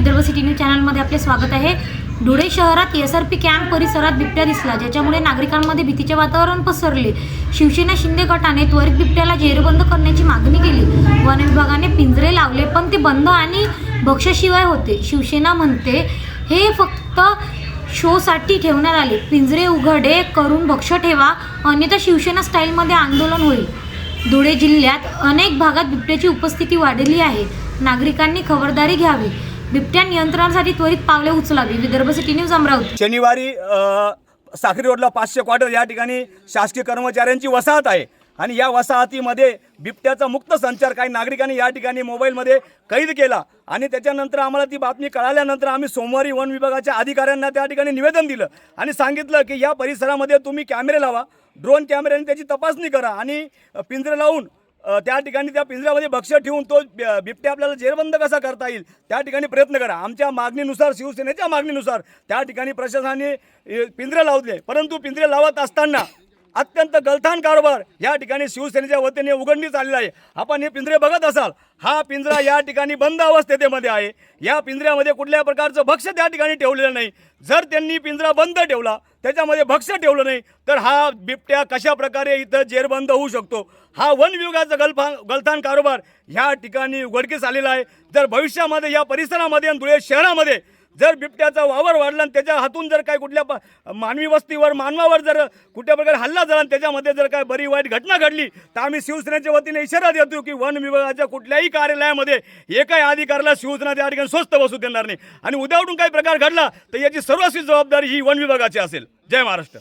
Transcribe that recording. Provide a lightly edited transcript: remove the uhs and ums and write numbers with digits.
Vidarbha city news चॅनलमध्ये आपले स्वागत आहे। धुळे शहरात एसआरपी कॅम्प परिसरात बिबट्या दिसला, ज्याच्यामुळे नागरिकांमध्ये भीतीचे वातावरण पसरले। शिवसेना शिंदे गटाने त्वरित बिबट्याला जेरबंद करण्याची मागणी केली। वन विभागाने पिंजरे लावले, पण ते बंद आणि भक्ष्याशिवाय होते। शिवसेना म्हणते हे फक्त शोसाठी ठेवण्यात आले। पिंजरे उघडे करून भक्ष्य ठेवा, अन्यथा शिवसेना स्टाईलमध्ये आंदोलन होईल। धुळे जिल्ह्यात अनेक भागात बिबट्याची उपस्थिती वाढली आहे। नागरिकांनी खबरदारी घ्यावी, बिबट्या नियंत्रणासाठी त्वरित पावले उचलावी। Vidarbha city news Amravati. शनिवारी साखरी रोडला 500 क्वार्टर या ठिकाणी शासकीय कर्मचाऱ्यांची वसाहत आहे आणि या वसाहतीमध्ये बिबट्याचा मुक्त संचार काही नागरिकांनी या ठिकाणी मोबाईलमध्ये कैद केला आणि त्याच्यानंतर आम्हाला ती बातमी कळाल्यानंतर आम्ही सोमवारी वन विभागाच्या अधिकाऱ्यांना त्या ठिकाणी निवेदन दिलं आणि सांगितलं की या परिसरामध्ये तुम्ही कॅमेरे लावा, ड्रोन कॅमेऱ्याने त्याची तपासणी करा आणि पिंजरे लावून त्या ठिकाणी त्या पिंजऱ्यामध्ये भक्ष्य ठेवून तो बिबट्या आपल्याला जेरबंद कसा करता येईल त्या ठिकाणी प्रयत्न करा। आमच्या मागणीनुसार, शिवसेनेच्या मागणीनुसार त्या ठिकाणी प्रशासनाने पिंजरे लावले, परंतु पिंजरे लावत असताना अत्यंत गलथान कारभार या ठिकाणी शिवसेनेच्या वतीने उघडकीस आलेला आहे। आपण हे पिंजरे बघत असाल, हा पिंजरा या ठिकाणी बंद अवस्थेमध्ये आहे। या पिंजऱ्यामध्ये कुठल्याही प्रकारचं भक्ष्य त्या ठिकाणी ठेवलेलं नाही। जर त्यांनी पिंजरा बंद ठेवला, त्याच्यामध्ये भक्ष्य ठेवलं नाही, तर हा बिबट्या कशा प्रकारे इथं जेरबंद होऊ शकतो? हा वन विभागाचा गलथान कारभार या ठिकाणी उघडकीस आलेला आहे। जर भविष्यामध्ये या परिसरामध्ये आणि धुळे शहरामध्ये जर बिबट्याचा वावर वाढला आणि त्याच्या हातून जर काय कुठल्या मानवी वस्तीवर, मानवावर जर कुठल्या प्रकारे हल्ला झाला आणि त्याच्यामध्ये जर काय बरी वाईट घटना घडली, तर आम्ही शिवसेनेच्या वतीने इशारा देतो की वन विभागाच्या कुठल्याही कार्यालयामध्ये एकाही अधिकाऱ्याला शिवसेना त्या ठिकाणी स्वस्थ बसू देणार नाही आणि उद्या उठून काही प्रकार घडला तर याची सर्वस्वी जबाबदारी ही वन विभागाची असेल। जय महाराष्ट्र।